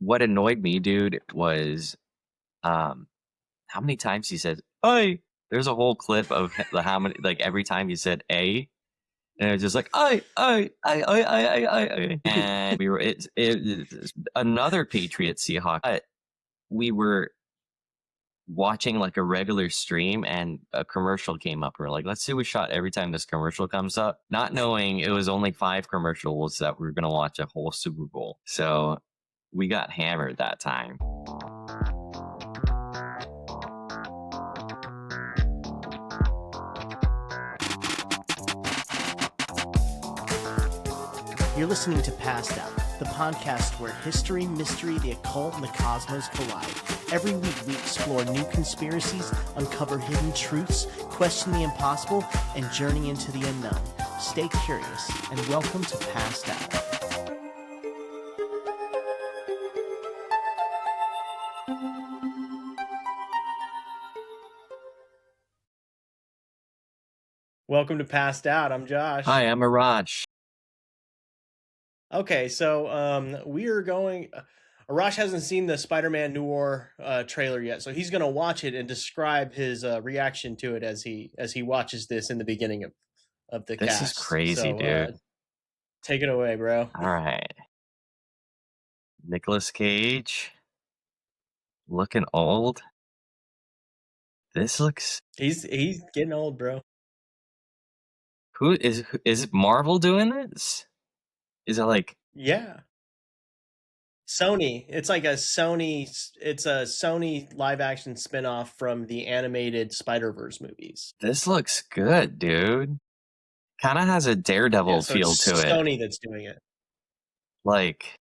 what annoyed me, dude, was um how many times he said "I." There's a whole clip of how many, like, every time he said "a," and it was just like I," and we were it's another Patriots Seahawks. But we were watching like a regular stream and a commercial came up. We're like, let's do a shot every time this commercial comes up, not knowing it was only 5 commercials that we were going to watch a whole Super Bowl. So we got hammered that time. You're listening to Passed Out, the podcast where history, mystery, the occult, and the cosmos collide. Every week we explore new conspiracies, uncover hidden truths, question the impossible, and journey into the unknown. Stay curious, and welcome to Passed Out. Welcome to Passed Out. I'm Josh. Hi, I'm Arash. Okay, so we are going. Arash hasn't seen the Spider-Man Noir trailer yet, so he's going to watch it and describe his reaction to it as he watches this in the beginning of the cast. This is crazy, so, dude. Take it away, bro. All right. Nicolas Cage. Looking old. This looks... He's getting old, bro. Who is it Marvel doing this? Is it like... Yeah. Sony. It's like a Sony. It's a Sony live action spinoff from the animated Spider-Verse movies. This looks good, dude. Kind of has a Daredevil feel to it. Sony that's doing it. Like,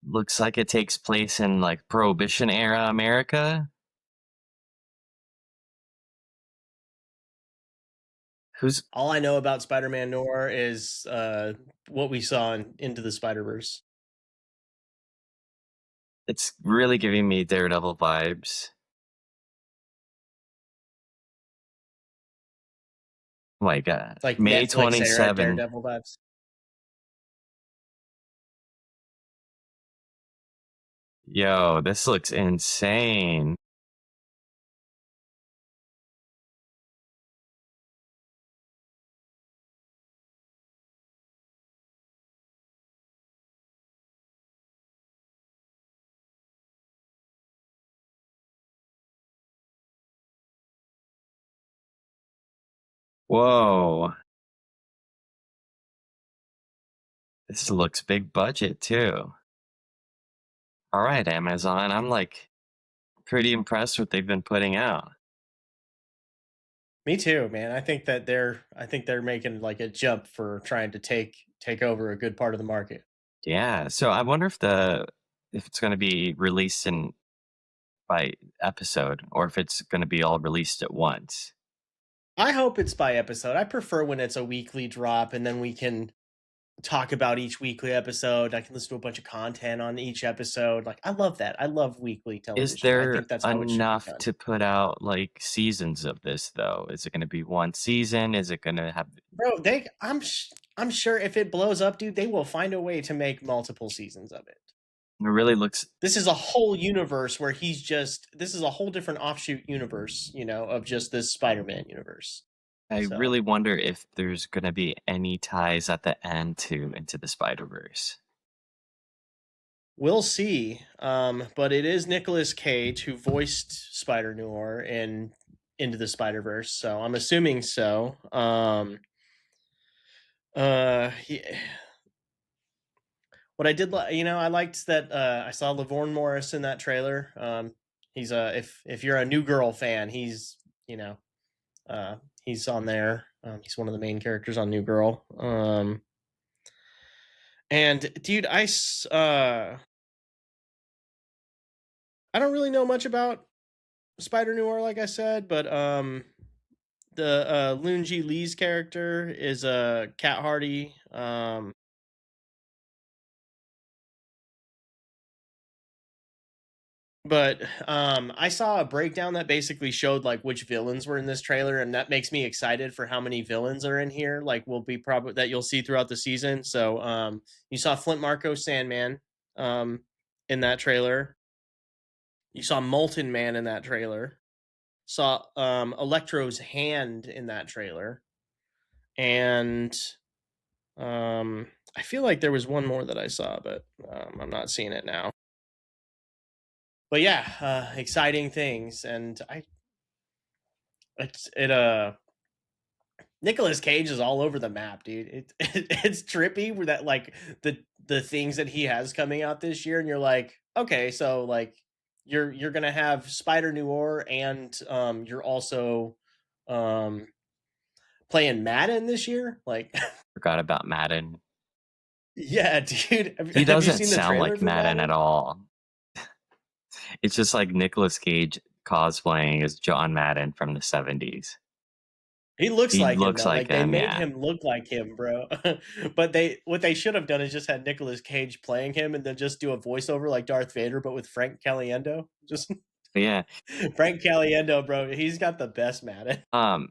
looks like it takes place in like Prohibition era America. All I know about Spider-Man Noir is what we saw in Into the Spider-Verse. It's really giving me Daredevil vibes. Oh my god. It's like May Netflix 27th. Daredevil vibes. Yo, this looks insane. Whoa. This looks big budget too. All right, Amazon. I'm like pretty impressed with what they've been putting out. Me too, man. I think they're making like a jump for trying to take over a good part of the market. Yeah. So I wonder if it's going to be released by episode or if it's going to be all released at once. I hope it's by episode. I prefer when it's a weekly drop and then we can talk about each weekly episode. I can listen to a bunch of content on each episode. Like, I love that. I love weekly television. Is there I think that's how enough it should be done. to put out like seasons of this though? Is it going to be one season? Is it going to have... Bro, I'm sure if it blows up, dude, they will find a way to make multiple seasons of it. It really looks... This is a whole universe where this is a whole different offshoot universe, of just this Spider-Man universe. I really wonder if there's going to be any ties at the end to Into the Spider-Verse. We'll see. But it is Nicolas Cage who voiced Spider-Noir in Into the Spider-Verse, so I'm assuming so. What I did, I liked that I saw Laverne Morris in that trailer. He's if you're a New Girl fan, he's he's on there. He's one of the main characters on New Girl. And dude, I don't really know much about Spider-Noir, like I said, but the Lunji Lee's character is Cat Hardy. But I saw a breakdown that basically showed like which villains were in this trailer, and that makes me excited for how many villains are in here. Like, will be probably that you'll see throughout the season. So you saw Flint Marko, Sandman. in that trailer. You saw Molten Man in that trailer. Saw Electro's hand in that trailer, and I feel like there was one more that I saw, but I'm not seeing it now. But yeah, exciting things, and it Nicolas Cage is all over the map, dude. It's trippy with that, like the things that he has coming out this year, and you're like, okay, so like you're gonna have Spider Noir, and you're also um playing Madden this year. Like, Forgot about Madden. yeah, dude. Have, He have you doesn't seen the sound trailer like for Madden at Madden? all. It's just like Nicolas Cage cosplaying as John Madden from the 70s. He looks He like him looks though. like Like they him, made yeah. him look like him, bro. But what they should have done is just had Nicolas Cage playing him, and then just do a voiceover like Darth Vader, but with Frank Caliendo. Just But yeah, Frank Caliendo, bro. He's got the best Madden. um,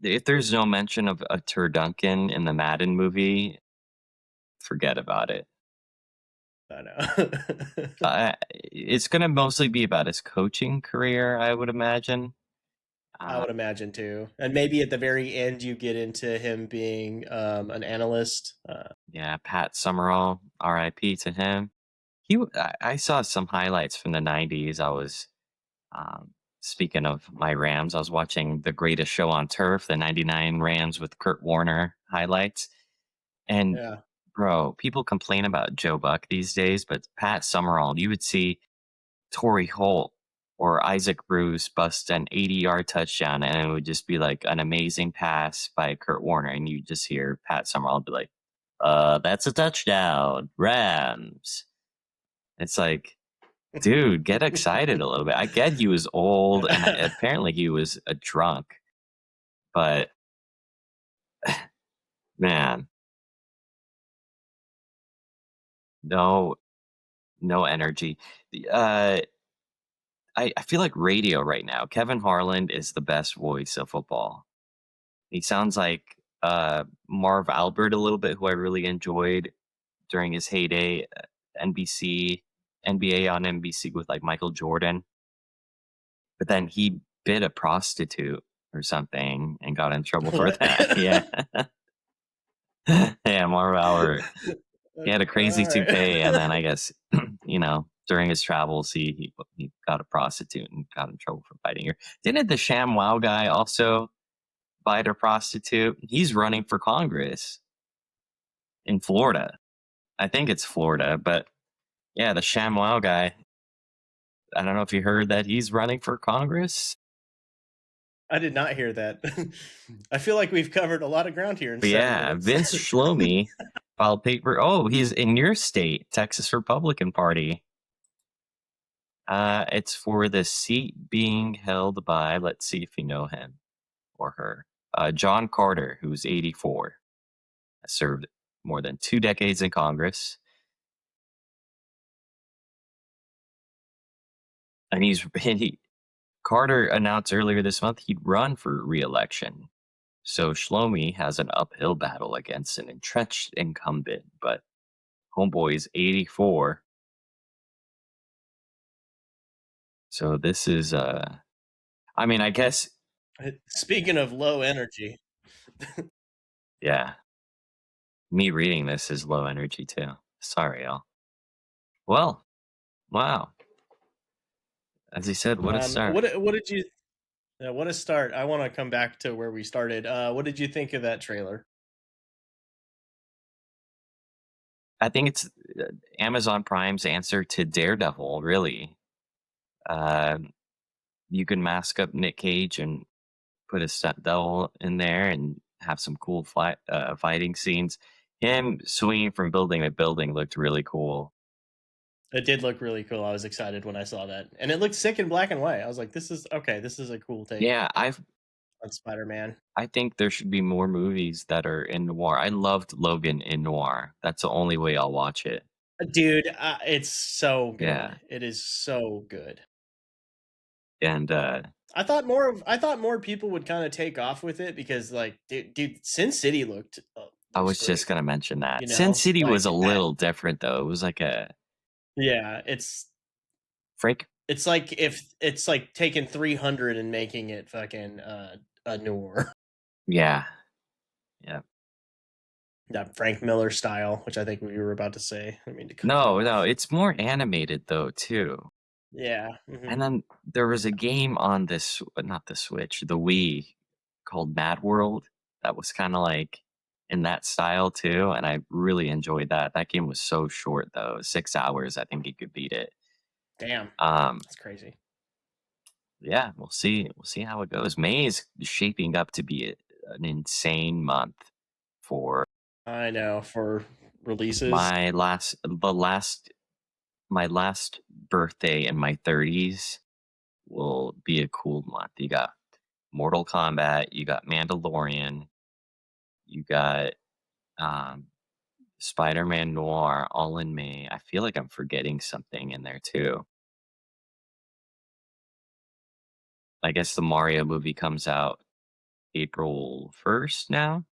if there's no mention of a Turduncan in the Madden movie, forget about it. I know. It's gonna mostly be about his coaching career, I would imagine. I Uh, would imagine too, and maybe at the very end you get into him being an analyst. yeah, Pat Summerall, R.I.P. to him. I saw some highlights from the '90s. I was speaking of my Rams, I was watching The Greatest Show on Turf, the '99 Rams with Kurt Warner highlights. And Yeah. bro, people complain about Joe Buck these days, but Pat Summerall, you would see Torrey Holt or Isaac Bruce bust an 80-yard touchdown, and it would just be like an amazing pass by Kurt Warner, and you just hear Pat Summerall be like, that's a touchdown, Rams. It's like, dude, get excited a little bit. I get he was old, and apparently he was a drunk, but man, no, no energy. Uh, I feel like radio right now. Kevin Harlan is the best voice of football. He sounds like Marv Albert a little bit, who I really enjoyed during his heyday. NBC, NBA on NBC with like Michael Jordan, but then he bit a prostitute or something and got in trouble for What? that. Yeah, yeah, Marv Albert. He had a crazy All toupee, and then right. I guess during his travels, he got a prostitute and got in trouble for fighting her. Didn't the Sham Wow guy also bite a prostitute? He's running for Congress in Florida. I think it's Florida, but yeah, the Sham Wow guy. I don't know if you heard that he's running for Congress. I did not hear that. I feel like we've covered a lot of ground here in But 7 yeah, minutes. Vince Shlomi filed paper. Oh, he's in your state, Texas Republican Party. It's for the seat being held by, let's see if you know him or her, John Carter, who's 84, has served more than 2 decades in Congress, and Carter announced earlier this month he'd run for re-election. So Shlomi has an uphill battle against an entrenched incumbent, but homeboy's 84. So this is I mean, I guess, Speaking of low energy, yeah, me reading this is low energy too. Sorry, y'all. Well, wow. As he said, what a start. what did you? What a start! I want to come back to where we started. What did you think of that trailer? I think it's Amazon Prime's answer to Daredevil, really. Um, you can mask up Nick Cage and put a stunt double in there and have some cool fighting scenes. Him swinging from building to building looked really cool. It did look really cool. I was excited when I saw that, and it looked sick in black and white. I was like, "This is okay. This is a cool take Yeah, on Spider-Man." I think there should be more movies that are in noir. I loved Logan in noir. That's the only way I'll watch it. Dude, it's so Yeah, good. It is so good. and I thought more people would kind of take off with it because, like, dude, Sin City looked I Looks was just great. gonna mention that. You Sin know, City was like a that. little different though. It was like a Yeah, Frank. it's like if it's like taking 300 and making it fucking a Noir. Yeah, yeah. That Frank Miller style, which I think we were about to say. I mean to cut you No, off. no, it's more animated though too. Yeah. And then there was a game on this, not the Switch, the Wii, called Mad World that was kind of like in that style too, and I really enjoyed that. That game was so short though, 6 hours. I think you could beat it. Damn. Um, That's crazy. yeah, we'll see. We'll see how it goes. May is shaping up to be an insane month for I know for releases. my last birthday in my 30s will be a cool month. You got Mortal Kombat, you got Mandalorian, you got um, Spider-Man Noir all in May. I feel like I'm forgetting something in there too. I guess the Mario movie comes out April 1st now.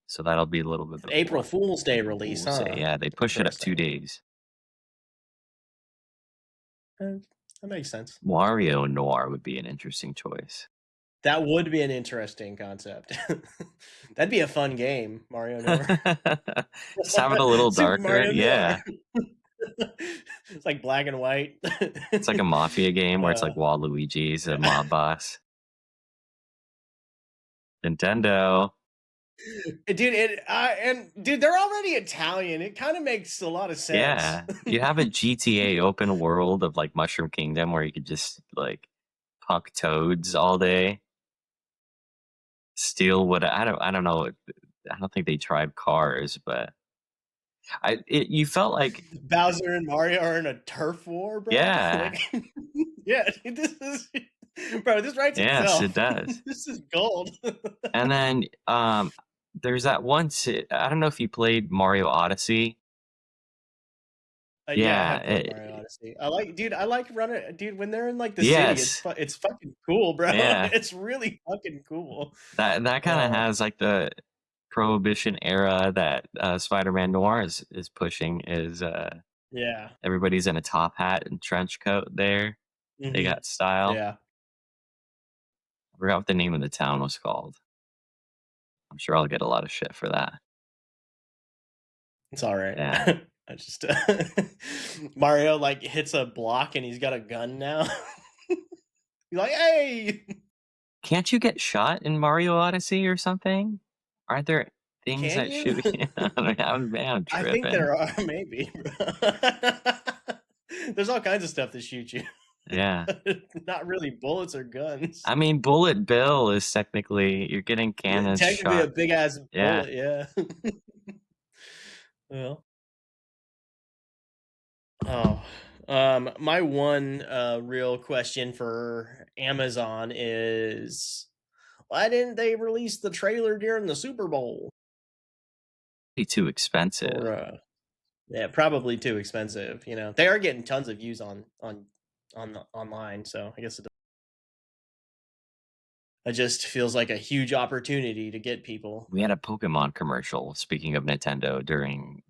So that'll be a little bit April before Fool's Day April release, Fool's Day. huh? Yeah, they push it up 2 Interesting. days. That makes sense. Wario Noir would be an interesting choice. That would be an interesting concept. That'd be a fun game, Mario Noir. Just have it a little Super darker. Mario Noir. Yeah. It's like black and white. It's like a mafia game where it's uh, like Waluigi's a yeah. mob boss. Nintendo. Dude, they're already Italian. It kind of makes a lot of sense. Yeah. You have a GTA open world of like Mushroom Kingdom where you could just like puck toads all day. Steal what I don't know. I don't think they tried cars, but you felt like Bowser and Mario are in a turf war, bro. yeah. Like, yeah, this is, bro. This writes Yes, it itself. does. This is gold. And then there's that I don't know if you played Mario Odyssey. Yeah, I Yeah, have played Mario Odyssey. I like running, dude. When they're in like the city, yes. it's fucking cool, bro. Yeah. It's really fucking cool. That kind of Uh, has like the prohibition era that Spider-Man Noir is pushing is yeah. everybody's in a top hat and trench coat there. They Hmm. got style. Yeah. I forgot what the name of the town was called. I'm sure I'll get a lot of shit for that. It's all right. Yeah. I just Mario like hits a block and he's got a gun now. He's like, "Hey!" Can't you get shot in Mario Odyssey or something? Aren't there things Can that you? shoot you? I'm I think tripping. there are maybe. There's all kinds of stuff that shoot you. Yeah. Not really bullets or guns. I mean, Bullet Bill is technically you're getting Yeah, cannons technically a shot. big ass Yeah. bullet, yeah. Well, oh, my one real question for Amazon is why didn't they release the trailer during the Super Bowl? Be too expensive. Or yeah, probably too expensive. You know, they are getting tons of views online, so I guess it just feels like a huge opportunity to get people. We had a Pokemon commercial, speaking of Nintendo, during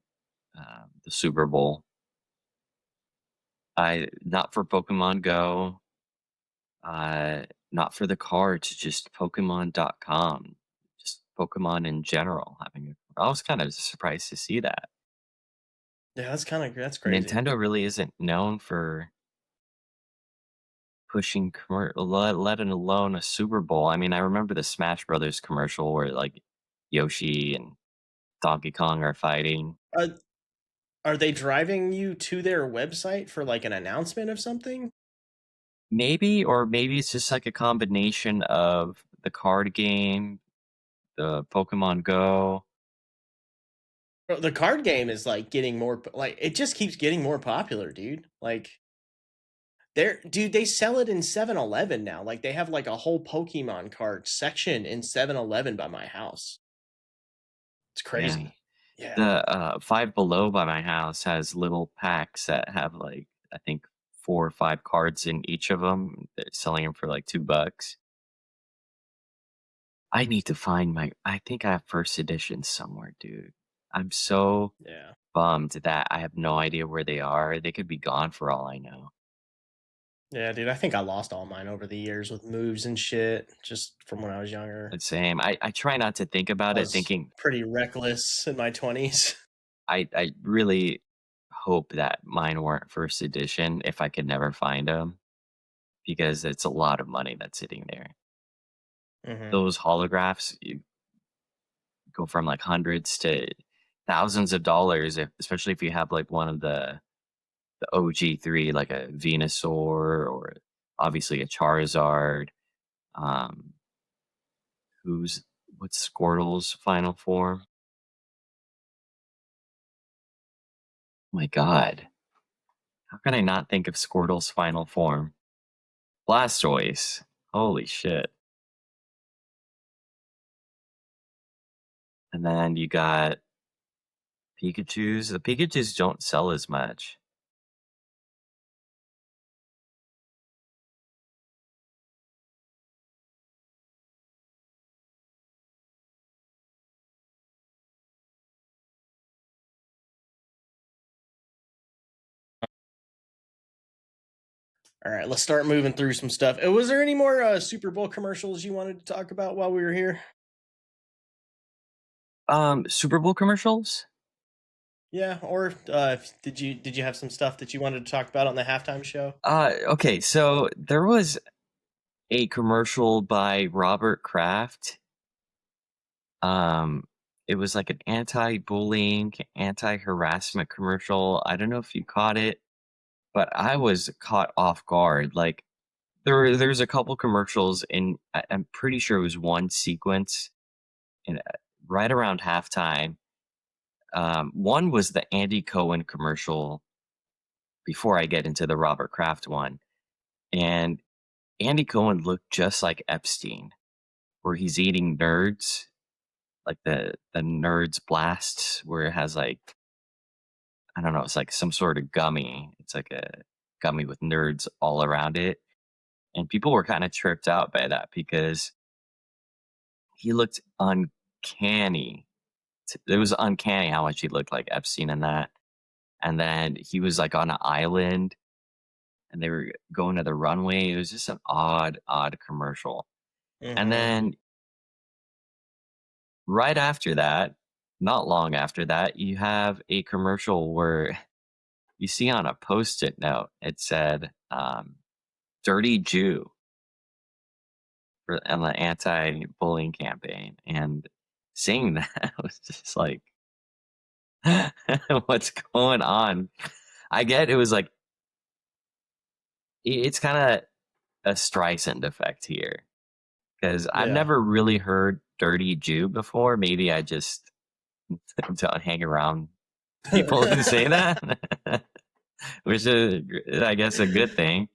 the Super Bowl. Not for Pokemon Go, not for the cards, just Pokemon.com, just Pokemon in general. I was kind of surprised to see that. Yeah, that's crazy. Nintendo really isn't known for pushing let alone a Super Bowl. I mean, I remember the Smash Brothers commercial where like Yoshi and Donkey Kong are fighting. Are are they driving you to their website for like an announcement of something? Maybe, or maybe it's just like a combination of the card game, the Pokemon Go. Bro, the card game is like getting more like it just keeps getting more popular, dude. Like they sell it in 7-Eleven now. Like they have like a whole Pokemon card section in 7-Eleven by my house. It's Yeah. crazy. Yeah. The Five Below by my house has little packs that have like I think 4 or 5 cards in each of them. They're selling them for like $2. I need to find I think I have first edition somewhere, dude. I'm so Yeah. bummed that I have no idea where they are. They could be gone for all I know. Yeah, dude, I think I lost all mine over the years with moves and shit, just from when I was younger. The same. I try not to think about I it, was thinking pretty reckless in my 20s. I really hope that mine weren't first edition if I could never find them because it's a lot of money that's sitting there. Mhm. Those holographs you go from like hundreds to thousands of dollars, especially if you have like one of the OG3, like a Venusaur or obviously a Charizard. Um, who's what's Squirtle's final form? My God, how can I not think of Squirtle's final form? Blastoise. Holy shit! And then you got Pikachu's. The Pikachu's don't sell as much. All right, let's start moving through some stuff. Was there any more Super Bowl commercials you wanted to talk about while we were here? Super Bowl commercials. Yeah, or did you have some stuff that you wanted to talk about on the halftime show? Okay, so there was a commercial by Robert Kraft. Um, it was like an anti-bullying, anti-harassment commercial. I don't know if you caught it, but I was caught off guard. Like there's a couple commercials, and I'm pretty sure it was one sequence, and right around halftime. One was the Andy Cohen commercial. Before I get into the Robert Kraft one, and Andy Cohen looked just like Epstein, where he's eating nerds, like the Nerds Blasts, where it has like I don't know, it's like some sort of gummy. It's like a gummy with nerds all around it, and people were kind of tripped out by that because he looked uncanny. It was uncanny how much he looked like Epstein in that. And then he was like on an island, and they were going to the runway. It was just an odd commercial. And Mm-hmm. then right after that, not long after that, you have a commercial where you see on a post-it note, it said, "Dirty Jew" for on the anti-bullying campaign, and seeing that was just like, "What's going on?" I get it was like it's kinda a Streisand effect here because 'cause I've Yeah. never really heard "Dirty Jew" before. Maybe I just don't hang around people who say that, which is, I guess, a good thing.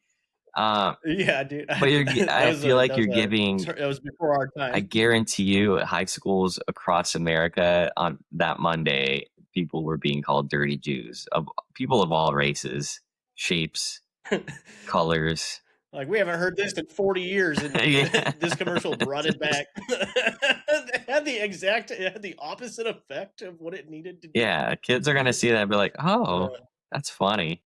Um, Yeah, dude. but I feel like That you're was a giving. that was before our I time. guarantee you, high schools across America on that Monday, people were being called dirty Jews of people of all races, shapes, colors. Like, we haven't heard this in 40 years, and Yeah, this commercial brought it back. It had the opposite effect of what it needed to do. yeah. Kids are gonna see that and be like, "Oh, Uh, that's funny."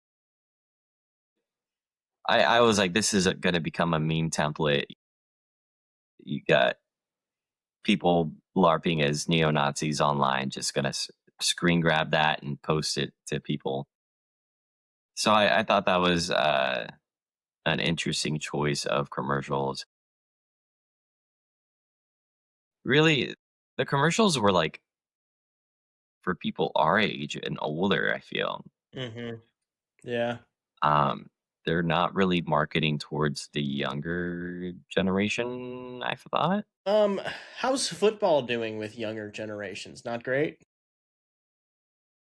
I was like, "This is gonna become a meme template." You got people LARPing as neo Nazis online, just gonna screen grab that and post it to people. So I thought that was an interesting choice of commercials. Really, the commercials were like for people our age and older. I feel mhm. Yeah. um, they're not really marketing towards the younger generation. I thought. Um, how's football doing with younger generations? Not great?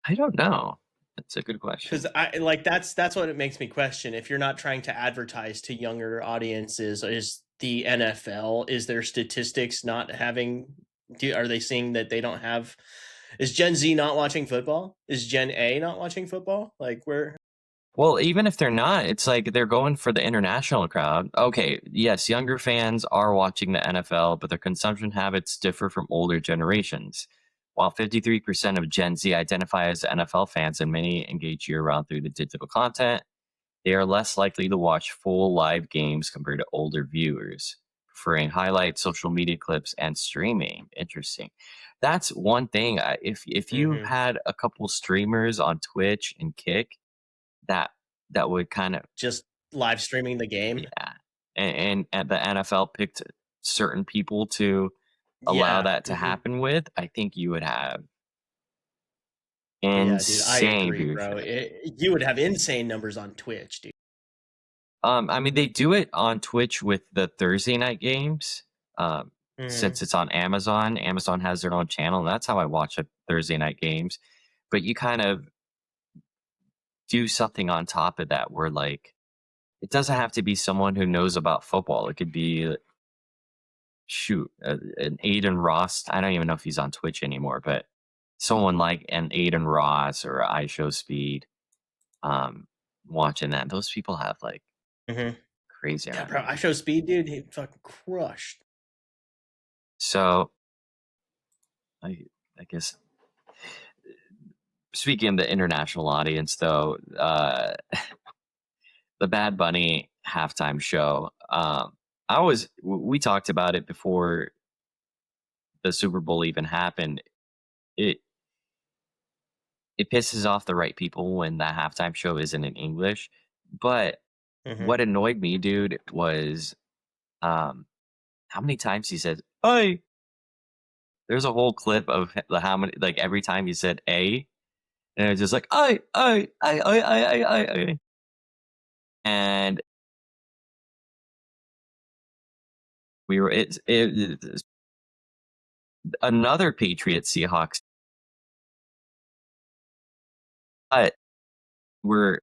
I don't know. That's a good Because question. I like that's what it makes me question. If you're not trying to advertise to younger audiences, is the NFL, is their statistics not having are they seeing that they don't have, is Gen Z not watching football? Is Gen A not watching football? Like, where? Well, even if they're not, it's like they're going for the international crowd. Okay, yes, younger fans are watching the NFL, but their consumption habits differ from older generations. While 53% of Gen Z identify as NFL fans and many engage year round through the digital content, they are less likely to watch full live games compared to older viewers, preferring highlights, social media clips, and streaming. Interesting. That's one thing. If you Hmm. had a couple streamers on Twitch and Kick, that that would kind of, Just live streaming the game. yeah, and the NFL picked certain people to allow Yeah. that to Hmm. happen with, I think you would have Yeah, dude, I insane agree, bro. viewership. You would have insane numbers on Twitch, dude. I mean, they do it on Twitch with the Thursday night games. Um, Hmm. since it's on Amazon, Amazon has their own channel, and that's how I watch Thursday night games. But you kind of do something on top of that where, like, it doesn't have to be someone who knows about football. It could be, shoot, an Aiden Ross. I don't even know if he's on Twitch anymore, but someone like an Aiden Ross or I Show Speed, um, watching that. Those people have like Hmm. crazy Yeah, amount bro. of I views. show speed, dude. He fucking crushed. So I, I guess speaking of the international audience, though, the Bad Bunny halftime show. We talked about it before the Super Bowl even happened. It it pisses off the right people when the halftime show isn't in English. But Hmm. what annoyed me, dude, was um, how many times he said "Hey." There's a whole clip of how many, like every time he said "A," and it's just like I," and we were it's another Patriots Seahawks, but we're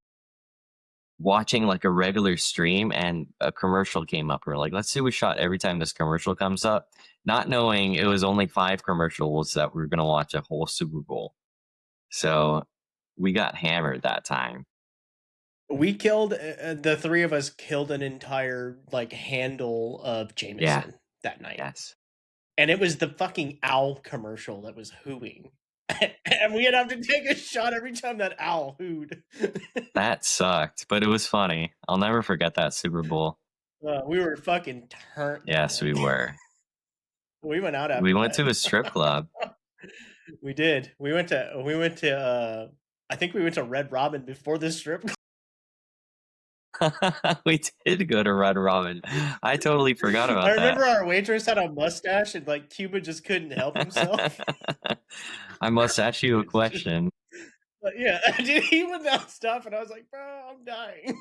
watching like a regular stream and a commercial came up. We're like, let's do a shot every time this commercial comes up, not knowing it was only 5 commercials that we are gonna watch a whole Super Bowl. So we got hammered that time. We killed the three of us killed an entire like handle of Yeah. Jameson that night, Yes. and it was the fucking owl commercial that was hooing, and we'd have to take a shot every time that owl hooed. That sucked, but it was funny. I'll never forget that Super Bowl. We were fucking turned that Yes, we night. were. We went out We after went to a that. strip club. We did. I think we went to Red Robin before the strip club. We did go to Red Robin. I totally forgot I about that. remember our waitress had a mustache and like Cuba just couldn't help himself. I must ask you a question. But yeah, dude, he would not stop and I was like, bro, I'm dying.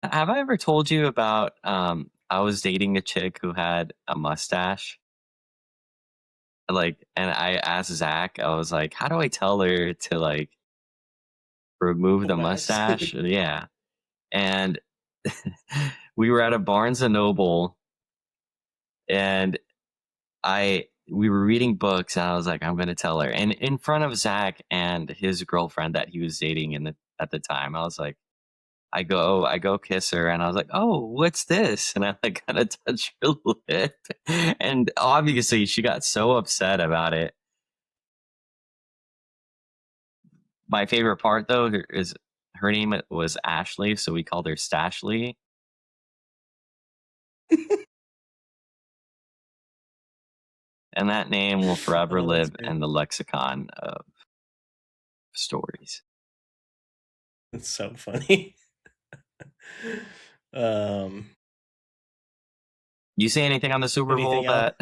Have I ever told you about I was dating a chick who had a mustache? Like, and I asked Zach, I was like, how do I tell her to like remove the Wax. mustache? Yeah. And we were at a Barnes and Noble and we were reading books and I was like, I'm gonna tell her. And in front of Zach and his girlfriend that he was dating at the time, I was like, I go kiss her and I was like, oh, what's this? And I like kind of touched her lip. And obviously she got so upset about it. My favorite part though is her name was Ashley, so we called her Stashley. And that name will forever Oh, that's live great. in the lexicon of stories. That's so funny. um, You see anything on the Super Bowl Anything else?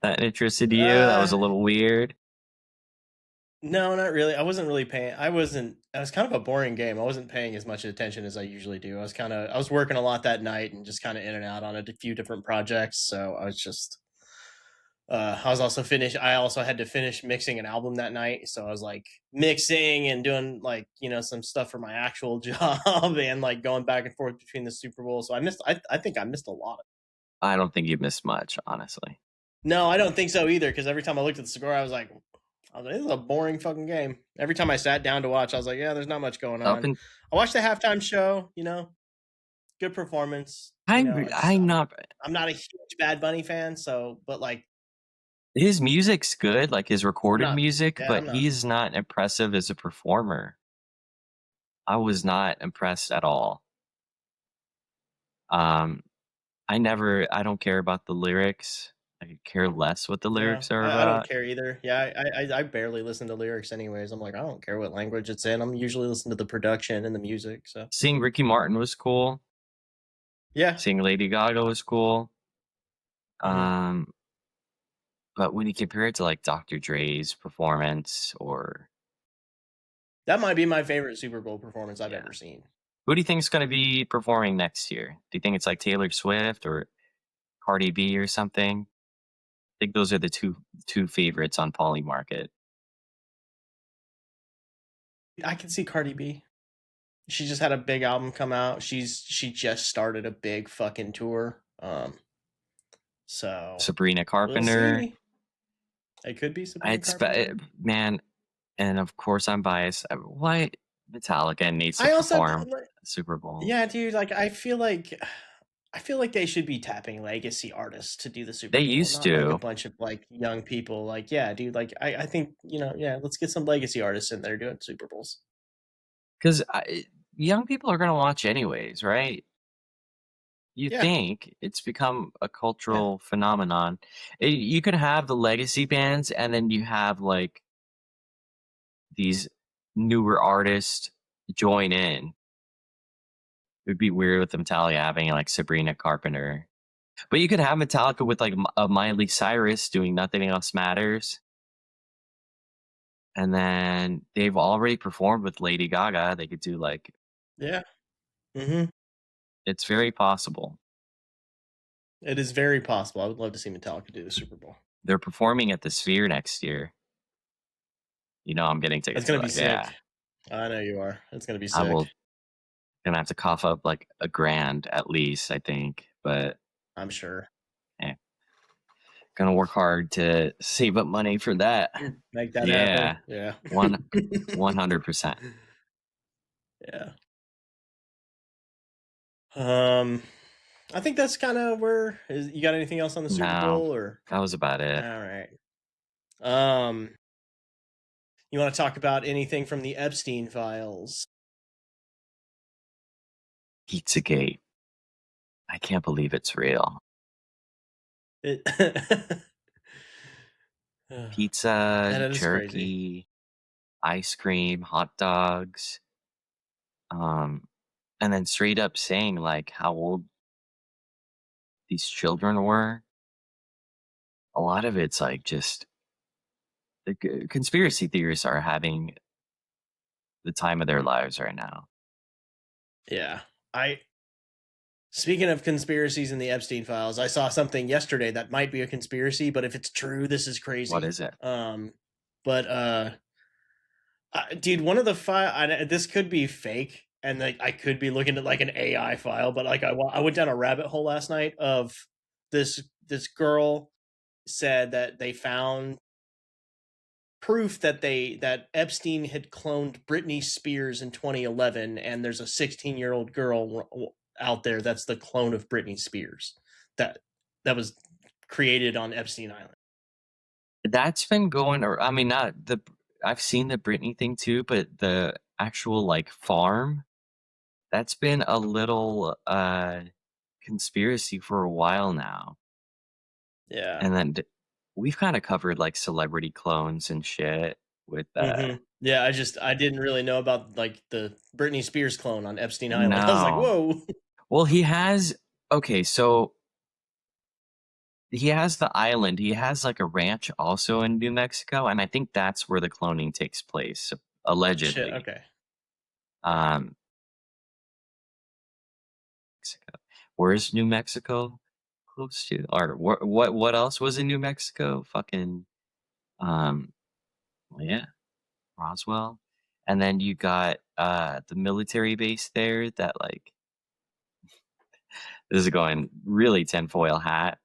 that interested you? That was Uh, a little weird. no, not really. I wasn't really paying. I wasn't. It was kind of a boring game. I wasn't paying as much attention as I usually do. I was working a lot that night and just kind of in and out on a few different projects. So I was just I also had to finish mixing an album that night, so I was like mixing and doing like some stuff for my actual job and like going back and forth between the Super Bowl. So I think I missed a lot. I don't think you missed much, honestly. No, I don't think so either. Because every time I looked at the score, I was like, I was like, this is a boring fucking game. Every time I sat down to watch, I was like, yeah, there's not much going Up on. and I watched the halftime show, good performance. I'm not. I'm not a huge Bad Bunny fan, so but like His music's good, like his I'm recorded not music, yeah, but I'm not he's not impressive as a performer. I was not impressed at all. Um, I don't care about the lyrics. I could care less what the yeah, lyrics are I don't about. care either. Yeah, I barely listen to lyrics anyways. I'm like, I don't care what language it's in. I'm usually listening to the production and the music. So Seeing Ricky Martin was cool. yeah. Seeing Lady Gaga was cool. hmm Um, but when you compare it to like Dr. Dre's performance or That might be my favorite Super Bowl performance I've yeah. ever seen. Who do you think is going to be performing next year? Do you think it's like Taylor Swift or Cardi B or something? I think those are the two favorites on Poly Market. I can see Cardi B. She just had a big album come out. She just started a big fucking tour. So Sabrina we'll Carpenter. see. It could be Sabrina It's Carpenter. man, and of course I'm biased. Why Metallica needs to I also perform Super Bowl? yeah, dude, like I feel like they should be tapping legacy artists to do the Super They Bowl, used not like a to, bunch of like young people. Like, yeah, dude, like I think, yeah, let's get some legacy artists in there doing Super Bowls. because young people are gonna watch anyways, right? You Yeah, think it's become a yeah, cultural phenomenon. You could have the legacy bands, and then you have like these newer artists join in. It'd be weird with Metallica having like Sabrina Carpenter, but you could have Metallica with like a Miley Cyrus doing Nothing Else Matters, and then they've already performed with Lady Gaga. They could do like yeah. hmm it's very possible. It is very possible. I would love to see Metallica do the Super Bowl. They're performing at the Sphere next year. I'm getting That's tickets for gonna be that. sick. Yeah, I know you are. It's gonna be I sick. will. Gonna have to cough up like a grand at least, I think. But I'm sure. eh, gonna work hard to save up money for that. Make that happen. Yeah, Yeah. one 100%. Yeah. Um, I think that's kind of where you got anything else on the Super No, Bowl or that was about it. all right. Um, you want to talk about anything from the Epstein files? Pizzagate. I can't believe it's real. It Pizza, that is crazy. jerky, ice cream, hot dogs, um, and then straight up saying like how old these children were. A lot of it's like just the conspiracy theorists are having the time of their lives right now. Yeah. I Speaking of conspiracies in the Epstein files, I saw something yesterday that might be a conspiracy, but if it's true, this is What crazy. is it? But dude, one of the this could be fake, and like I could be looking at like an AI file, but like I went down a rabbit hole last night of this girl said that they found proof that Epstein had cloned Britney Spears in 2011, and there's a 16-year-old girl out there that's the clone of Britney Spears that was created on Epstein Island. That's been going, or I mean, not the. I've seen the Britney thing too, but the actual like farm that's been a little conspiracy for a while now. Yeah. And then we've kind of covered like celebrity clones and shit with Yeah, I didn't really know about like the Britney Spears clone on Epstein Island. I was like, no. whoa. Well, he has okay, so he has the island. He has like a ranch also in New Mexico, and I think that's where the cloning takes place, Shit. allegedly. Okay. Um, Mexico. Where's New Mexico close to? Or what else was in New Mexico? Fucking um, well, yeah, Roswell. And then you got the military base there that like this is going really tinfoil hat.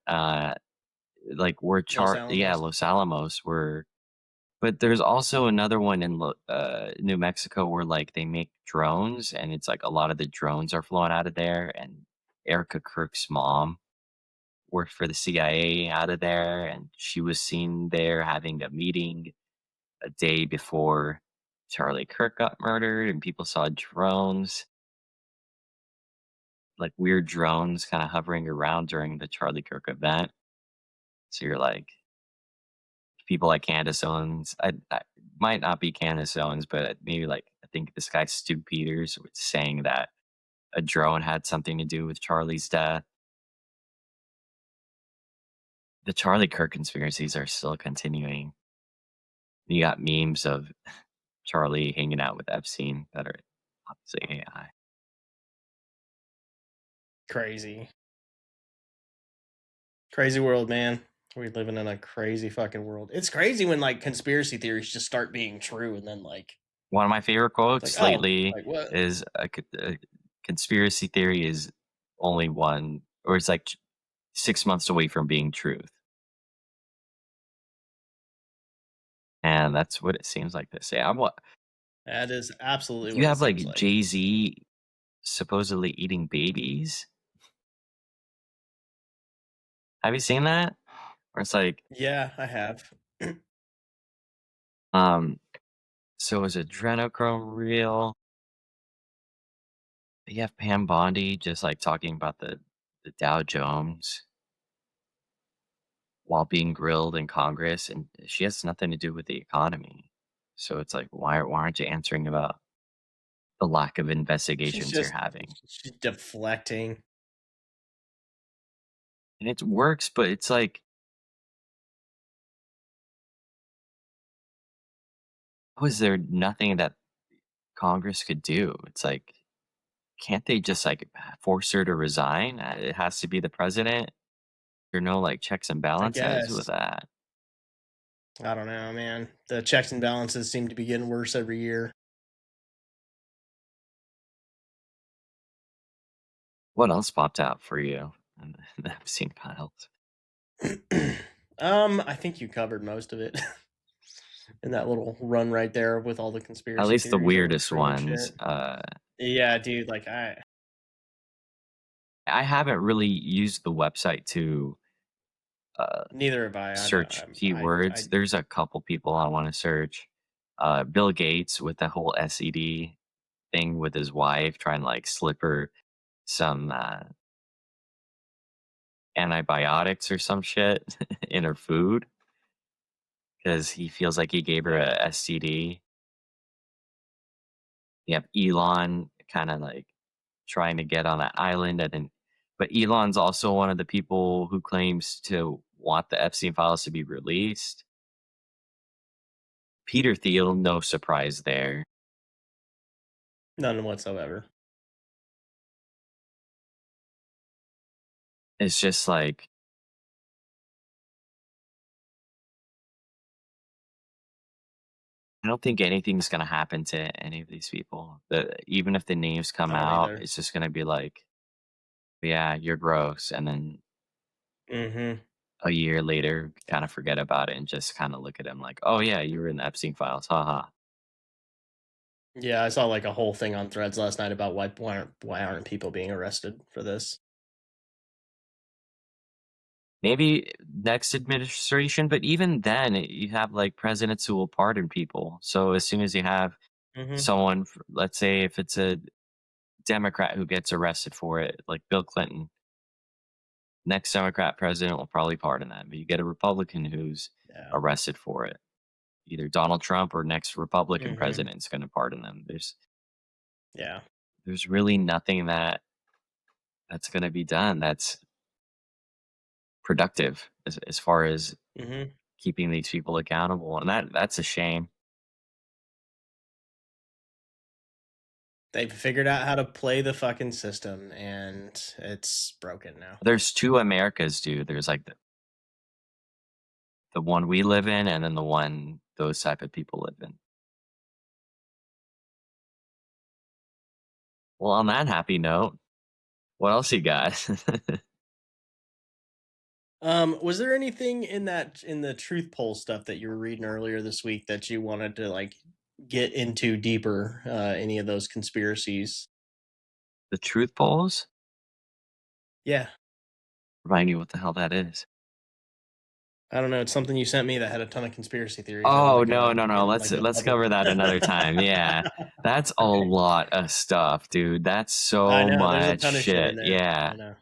Like where Los yeah, Alamos. Los Alamos were But there's also another one in New Mexico where, like, they make drones, and it's like a lot of the drones are flown out of there, and Erica Kirk's mom worked for the CIA out of there, and she was seen there having a meeting a day before Charlie Kirk got murdered, and people saw drones, like weird drones kinda hovering around during the Charlie Kirk event. So you're like people like Candace Owens. I might not be Candace Owens, but maybe like I think this guy Stu Peters was saying that a drone had something to do with Charlie's death. The Charlie Kirk conspiracies are still continuing. You got memes of Charlie hanging out with Epstein that are obviously AI. Crazy. Crazy world, man. We're living in a crazy fucking world. It's crazy when like conspiracy theories just start being true and then like One of my favorite it's like, quotes oh, lately like what? is a conspiracy theory is only one, or it's like 6 months away from being truth. And that's what it seems like they say. I'm what That is absolutely you what it have seems like like. Jay-Z supposedly eating babies. Have you seen that? Where it's like, Yeah, I have. um, so is adrenochrome real? You have Pam Bondi just like talking about the Dow Jones while being grilled in Congress, and she has nothing to do with the economy. So it's like, why aren't you answering about the lack of She's investigations you're just having? she's deflecting. And it works, but it's like, was there nothing that Congress could do? It's like, can't they just like force her to resign? It has to be the president. There are no like checks and I balances with guess. that. I don't know, man. The checks and balances seem to be getting worse every year. What else popped out for you in the Epstein files? I think you covered most of it in that little run right there with all the At conspiracy least the theories that were weirdest true and ones. shit. Yeah, dude, like I I haven't really used the website to uh, neither have I. I don't search keywords. There's a couple people I want to search. Bill Gates with the whole SED thing with his wife, trying to like slip her some antibiotics or some shit in her food because he feels like he gave her yeah. a STD. You have Elon kind of like trying to get on that island, and then, but Elon's also one of the people who claims to want the Epstein files to be released. Peter Thiel, no surprise there. None whatsoever. It's just like I don't think anything's gonna happen to any of these people. Even if the names come I don't out, either. it's just gonna be like, yeah, you're gross, and then Mhm. a year later, kind of forget about it and just kind of look at him like, oh yeah, you were in the Epstein files, haha. Yeah, I saw like a whole thing on Threads last night about why aren't people being arrested for this? Maybe next administration, but even then, you have like presidents who will pardon people. So as soon as you have Mhm. someone, let's say if it's a Democrat who gets arrested for it, like Bill Clinton, next Democrat president will probably pardon that. But you get a Republican who's Yeah. arrested for it, either Donald Trump or next Republican Mhm. president is going to pardon them. Yeah. There's really nothing that's going to be done that's productive as far as Mhm. keeping these people accountable, and that's a shame. They've figured out how to play the fucking system and it's broken now. There's two Americas, dude. There's like the one we live in, and then the one those type of people live in. Well, on that happy note, what else you got? Was there anything in the truth poll stuff that you were reading earlier this week that you wanted to like get into deeper? Any of those conspiracies? The truth polls? Yeah, Remind you what the hell that is. I don't know. It's something you sent me that had a ton of conspiracy theories. I Oh wanted no, to no, no. get Let's like the let's public. cover that another time. Yeah. That's a Okay, lot of stuff, dude. That's I so know there's a much ton of shit in shit. there. Yeah. I know.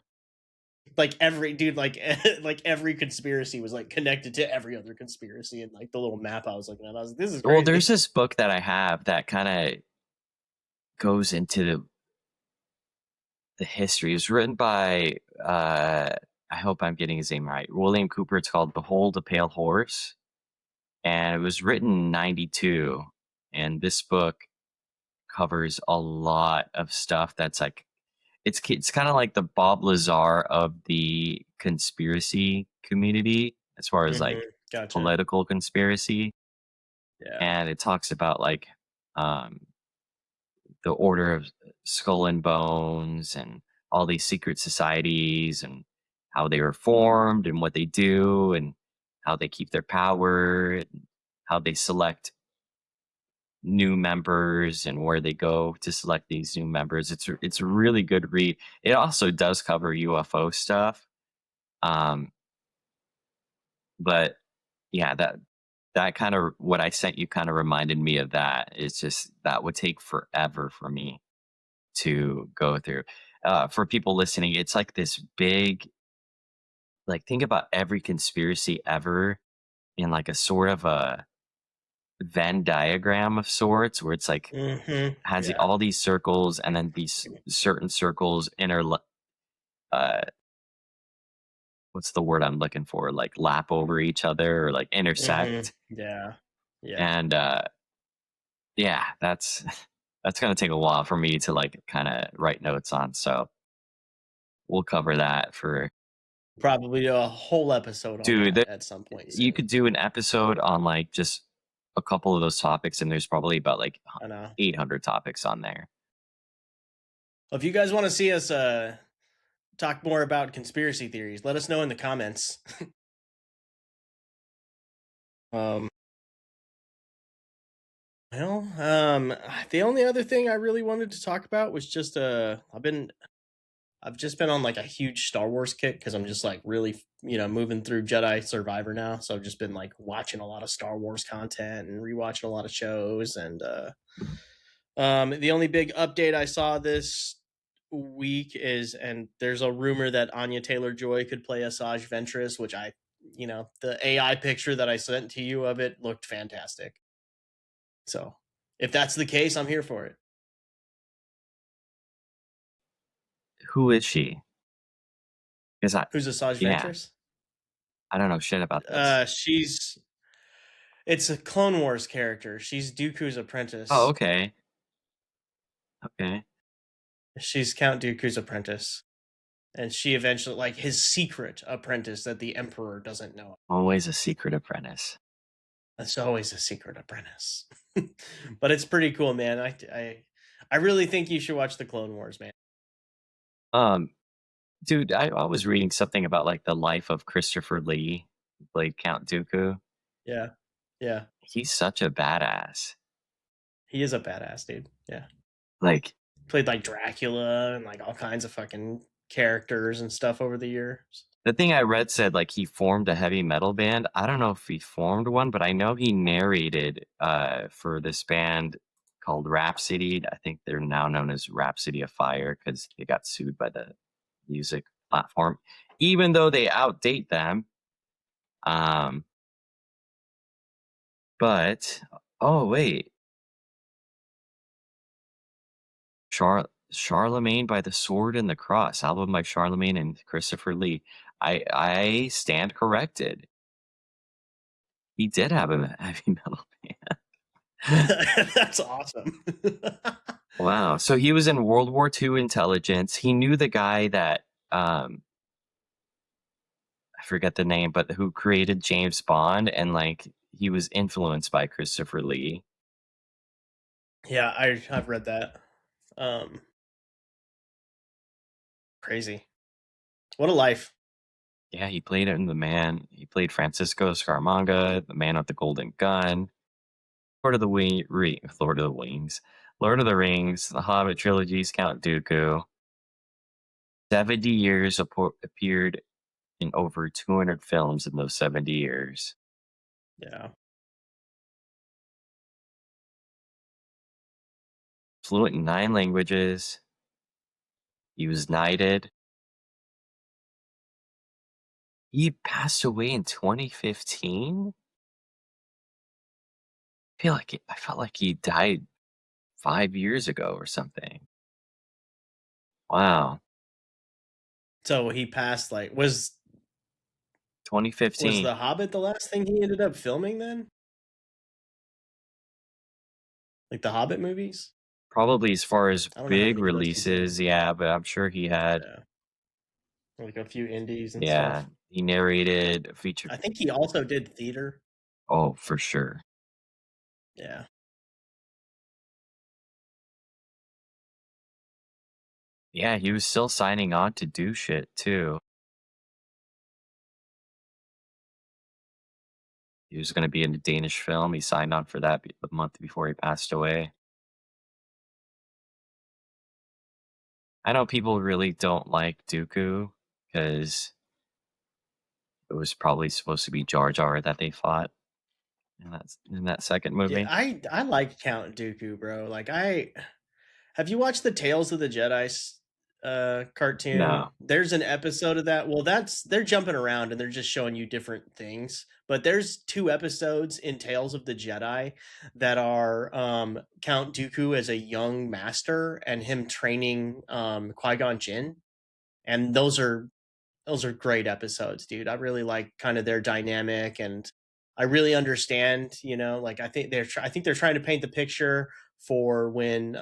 Like every dude, like like every conspiracy was like connected to every other conspiracy, and like the little map I was looking at, I was like, "This is Well, there's crazy." this book that I have that kind of goes into the history. It was written by I hope I'm getting his name right. William Cooper. It's called Behold a Pale Horse. And it was written in 92. And this book covers a lot of stuff that's like it's kind of like the Bob Lazar of the conspiracy community as far as Hmm. like Gotcha. political conspiracy. Yeah. And it talks about like um the Order of Skull and Bones and all these secret societies and how they were formed and what they do and how they keep their power and how they select new members and where they go to select these new members. It's a really good read. It also does cover UFO stuff. Um, but yeah, that kind of what I sent you kind of reminded me of that. It's just that would take forever for me to go through. For people listening, it's like this big, like think about every conspiracy ever in like a sort of a Venn diagram of sorts, where it's like Hmm. has Yeah. all these circles, and then these certain circles uh, what's the word I'm looking for? Like lap over each other or like Hmm. intersect. Yeah. Yeah. And yeah, that's that's gonna take a while for me to like kind of write notes on. So we'll cover that for Probably do a whole episode on dude. that at some point You soon. could do an episode on like just a couple of those topics, and there's probably about like I know. 800 topics on there. Well, if you guys want to see us talk more about conspiracy theories, let us know in the comments. Um, well, the only other thing I really wanted to talk about was just I've just been on like a huge Star Wars kick because I'm just like really moving through Jedi Survivor now. So I've just been like watching a lot of Star Wars content and rewatching a lot of shows. And the only big update I saw this week is, and there's a rumor that Anya Taylor Joy could play Asajj Ventress, which the AI picture that I sent to you of it looked fantastic. So if that's the case, I'm here for it. Who is she? Because Who's Asajj yeah, Ventress? I don't know shit about this. She's It's a Clone Wars character. She's Dooku's Oh, apprentice. okay, okay. She's Count Dooku's apprentice. And she eventually, like, his secret apprentice that the Emperor doesn't know. Always a secret apprentice. That's always a secret apprentice. But it's pretty cool, man. I really think you should watch the Clone Wars, man. Um, dude, I was reading something about like the life of Christopher Lee, who played Count Dooku. Yeah. Yeah. He's such a badass. He is a badass, dude. Yeah. Like Played like Dracula and like all kinds of fucking characters and stuff over the years. the thing I read said like he formed a heavy metal band. I don't know if he formed one, but I know he narrated for this band called Rhapsody. I think they're now known as Rhapsody of Fire because they got sued by the music platform, even though they outdate them. Um, but oh wait, Charlemagne by the Sword and the Cross, album by Charlemagne and Christopher Lee. I stand corrected. He did have a heavy metal band. That's awesome. Wow. So he was in World War II intelligence. He knew the guy that I forget the name, but who created James Bond, and like he was influenced by Christopher Lee. Yeah, I've read that. Um, Crazy. What a life. Yeah, he played in The Man. He played Francisco Scaramanga, the man with the golden gun, Lord of the Lord of the Wings, Lord of the Rings, the Hobbit trilogies, Count Dooku. 70 years appeared in over 200 films in those 70 years. Yeah. Fluent in 9 languages. He was knighted. He passed away in 2015. I felt like he died 5 years ago or something. Wow, So he passed like was 2015. The Hobbit the last thing he ended up filming then? Like the Hobbit movies? Probably as far as I don't know how big many of those he did. releases, yeah, but I'm sure he had, Yeah. Like a few indies and yeah, stuff. he narrated a feature. I think he also did theater. Oh, for sure. Yeah. Yeah, he was still signing on to do shit too. He was going to be in a Danish film. He signed on for that a month before he passed away. I know people really don't like Dooku because it was probably supposed to be Jar Jar that they fought in that second Yeah, movie. I like Count Dooku, bro. Like I have you watched the Tales of the Jedi cartoon? No. There's an episode of that. Well, that's they're jumping around and they're just showing you different things. But there's 2 episodes in Tales of the Jedi that are Count Dooku as a young master and him training Qui-Gon Jinn. And those are great episodes, dude. I really like kind of their dynamic, and I really understand, like I think they're trying to paint the picture for when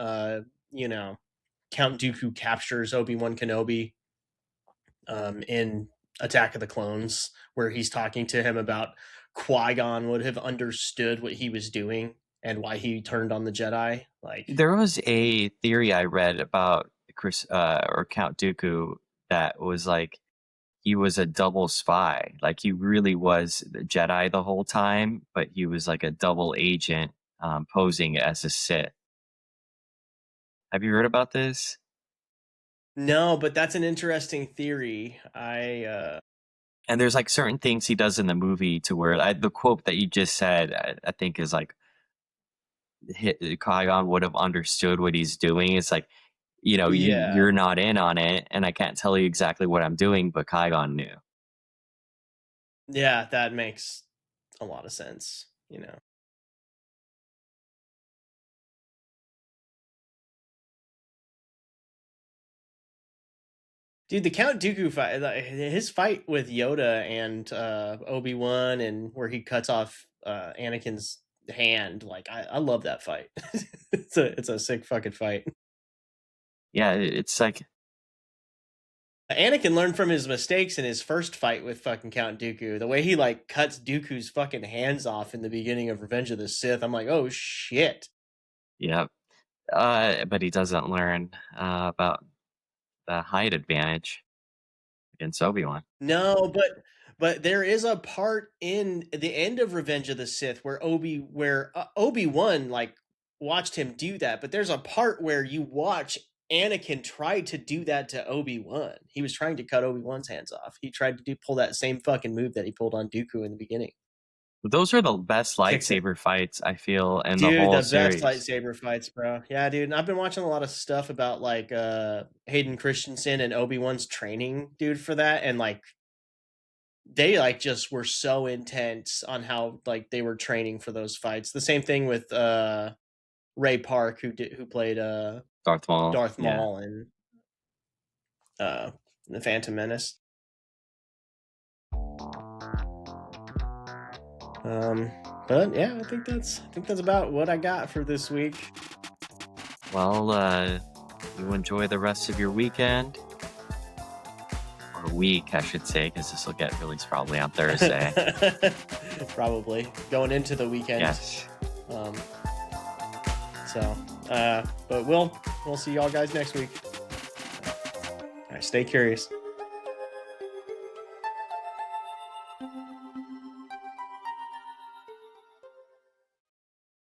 you know, Count Dooku captures Obi-Wan Kenobi in Attack of the Clones, where he's talking to him about Qui-Gon would have understood what he was doing and why he turned on the Jedi. Like, There was a theory I read about Chris or Count Dooku that was like he was a double spy. Like he really was the Jedi the whole time, but he was like a double agent posing as a Sith. Have you heard about this? no, but that's an interesting theory. And there's like certain things he does in the movie to where the quote that you just said, I think is like Qui-Gon would have understood what he's doing. It's like, Yeah. you're not in on it, and I can't tell you exactly what I'm doing, but Qui-Gon knew. Yeah, that makes a lot of sense. Dude, the Count Dooku fight, his fight with Yoda and Obi-Wan, and where he cuts off Anakin's hand, like I love that fight. It's a sick fucking fight. Yeah, it's like Anakin learned from his mistakes in his first fight with fucking Count Dooku. The way he like cuts Dooku's fucking hands off in the beginning of Revenge of the Sith, I'm like, oh shit. yeah. But he doesn't learn about the height advantage against Obi-Wan. No, but there is a part in the end of Revenge of the Sith where Obi-Wan like watched him do that, but there's a part where you watch Anakin try to do that to Obi-Wan. He was trying to cut Obi-Wan's hands off. He tried to pull that same fucking move that he pulled on Dooku in the beginning. But those are the best Kicks it. lightsaber fights I feel in the Dude, whole the best series. lightsaber fights, bro. Yeah, dude. And I've been watching a lot of stuff about like Hayden Christensen and Obi-Wan's training, dude, for that. And like they like just were so intense on how like they were training for those fights. The same thing with Ray Park who played Darth Maul. Darth Yeah. Maul and the Phantom Menace. But yeah, I think that's about what I got for this week. Well, you enjoy the rest of your weekend. Or week, I should say, because this will get released probably on Thursday. Probably going into the weekend. Yes. But we'll see y'all guys next week. All right, stay curious.